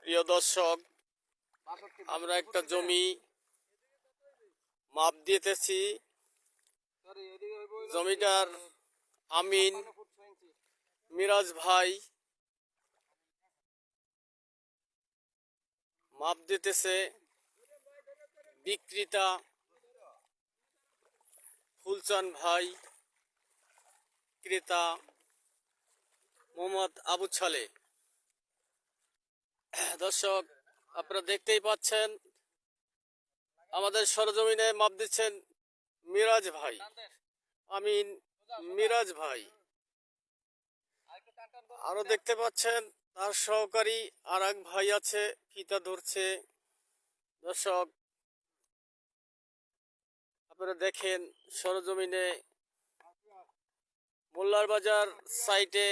প্রিয় দর্শক, আমরা একটা জমি মাপ দিতেছি। জমিটার আমিন মিরাজ ভাই মাপ দিতেছে। বিক্রেতা ফুলচান ভাই, ক্রেতা মোহাম্মদ আবু ছালে। দর্শক, আপনারা দেখতেই পাচ্ছেন আমাদের সরজমিনে মাপ দিচ্ছেন মিরাজ ভাই, আমিন মিরাজ ভাই। আরো দেখতে পাচ্ছেন তার সহকারী আর এক ভাই আছে, ফিতা ধরছে। দর্শক, আপনারা দেখেন সরজমিনে মোল্লার বাজার সাইটে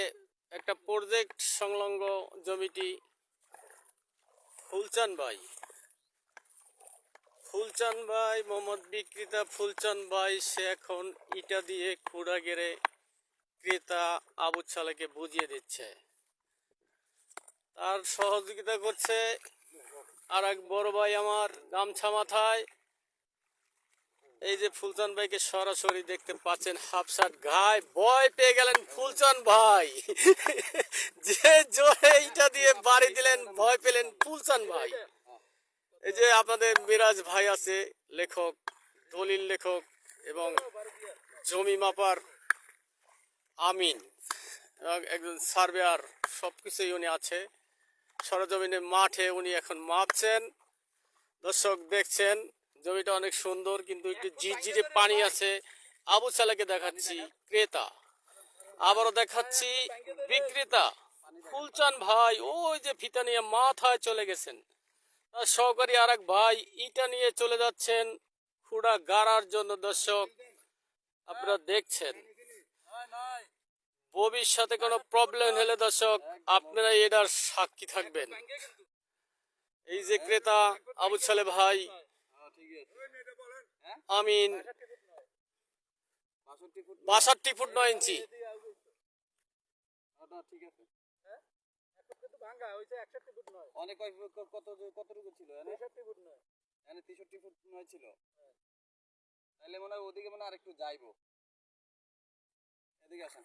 একটা প্রজেক্ট সংলগ্ন জমিটি ফুলচান ভাই মোহাম্মদ বিক্রেতা ফুলচান ভাই, সে এখন ইটা দিয়ে খুঁড়া গেড়ে ক্রেতা আবু ছালেকে বুঝিয়ে দিচ্ছে। তার সহযোগিতা করছে আর এক বড় ভাই আমার, গামছা মাথায়। এই যে ফুলচান ভাইকে সরাসরি দেখতে পাচ্ছেন, হাফ শার্ট গায়ে। ভয় পেয়ে গেলেন ফুলচান ভাই। যে জোরে ইটা দিয়ে বাড়ি দিলেন, ভয় পেলেন ফুলচান ভাই। এই যে আপনাদের মিরাজ ভাই আছে, লেখক, দলিল লেখক এবং জমি মাপার আমিন, একজন সার্ভেয়ার, সবকিছুই উনি আছে। সরজমিনে মাঠে উনি এখন মাপছেন। দর্শক দেখছেন জমিটা অনেক সুন্দর, কিন্তু একটু ঝিরঝিরে পানি আছে। আবু ছালেকে দেখাচ্ছি ক্রেতা, আবারও দেখাচ্ছি বিক্রেতা ফুলচান ভাই। ওই যে ফিতা নিয়ে মাথায় চলে গেছেন। তার সহকারী আর এক ভাই ইটা নিয়ে চলে যাচ্ছেন খুঁড়া গাড়ার জন্য। দর্শক, আপনারা দেখছেন ভবিষ্যতে কোনো প্রবলেম হলে দর্শক আপনারা এটার সাক্ষী থাকবেন। এই যে ক্রেতা আবু ছালে ভাই, আমিন 62 ফুট 9 ইঞ্চি। অনেক কতটুকু ছিল? 63 ফুট 9 ছিল। তাহলে মনে হয় ওদিকে মনে হয় আরেকটু যাইবো। এদিকে আসেন।